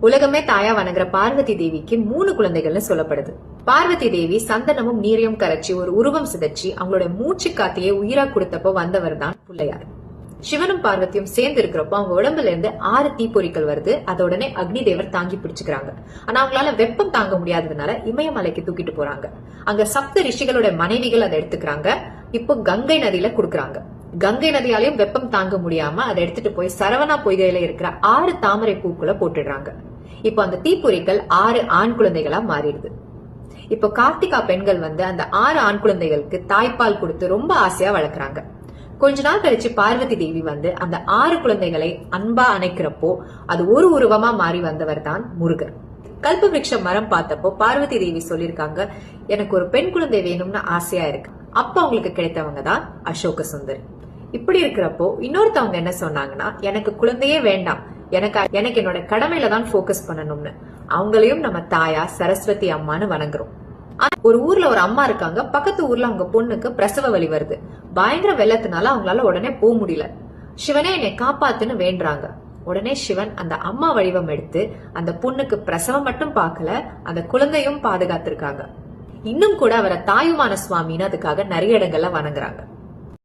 உலகமே தாயா வணங்குற பார்வதி தேவிக்கு 3 குழந்தைகள்னு சொல்லப்படுது. பார்வதி தேவி சந்தனமும் நீரையும் கரைச்சி ஒரு உருவம் சிதைச்சி அவங்களோட மூச்சு காத்தையே உயிரா கொடுத்தப்போ வந்தவர் தான் பிள்ளையார். சிவனும் பார்வதியும் சேர்ந்து இருக்கிறப்போ அவங்க உடம்புல இருந்து 6 தீப்பொறிகள் வருது. அத உடனே அக்னி தேவர் தாங்கி பிடிச்சுக்கிறாங்க. ஆனா அவங்களால வெப்பம் தாங்க முடியாததுனால இமயமலைக்கு தூக்கிட்டு போறாங்க. அங்க சப்த ரிஷிகளோட மனைவிகள் அதை எடுத்துக்கிறாங்க. இப்போ கங்கை நதியில குடுக்கறாங்க. கங்கை நதியாலையும் வெப்பம் தாங்க முடியாம அதை எடுத்துட்டு போய் சரவணா பொய்கையில இருக்கிற 6 தாமரை பூக்குள்ள போட்டுடுறாங்க. இப்போ அந்த தீப்பொறிகள் 6 ஆண் குழந்தைகளா மாறிடுது. இப்போ கார்த்திகா பெண்கள் அந்த 6 ஆண் குழந்தைகளுக்கு தாய்ப்பால் கொடுத்து ரொம்ப ஆசையா வளர்க்குறாங்க. கொஞ்ச நாள் கழிச்சு பார்வதி தேவி அந்த 6 குழந்தைகளை அன்பா அணைக்கிறப்போ அது ஒரு உருவமா மாறி வந்தவர் தான் முருகர். கல்பவிருட்ச மரம் பார்த்தப்போ பார்வதி தேவி சொல்லிருக்காங்க, எனக்கு ஒரு பெண் குழந்தை வேணும்னு ஆசையா இருக்கு. அப்ப அவங்களுக்கு கிடைத்தவங்க தான் அசோக சுந்தரி. இப்படி இருக்கிறப்போ இன்னொருத்தவங்க என்ன சொன்னாங்கன்னா, எனக்கு குழந்தையே வேண்டாம், எனக்கு என்னோட கடமையில தான் போக்கஸ் பண்ணணும்னு. அவங்களையும் நம்ம தாயா சரஸ்வதி அம்மான்னு வணங்குறோம். ஒரு ஊர்ல ஒரு அம்மா இருக்காங்க. பக்கத்து ஊர்ல அவங்க பொண்ணுக்கு பிரசவ வலி வருது. பயங்கர வெள்ளத்தினால அவங்களால உடனே போக முடியல. சிவனே என்னை காப்பாத்துன்னு வேண்டுறாங்க. உடனே சிவன் அந்த அம்மா வடிவம் எடுத்து அந்த பொண்ணுக்கு பிரசவம் மட்டும் பார்க்கல, அந்த குழந்தையும் பாதுகாத்திருக்காங்க. இன்னும் கூட அவரை தாயுமான சுவாமின்னு அதுக்காக நிறைய இடங்கள்ல வணங்குறாங்க.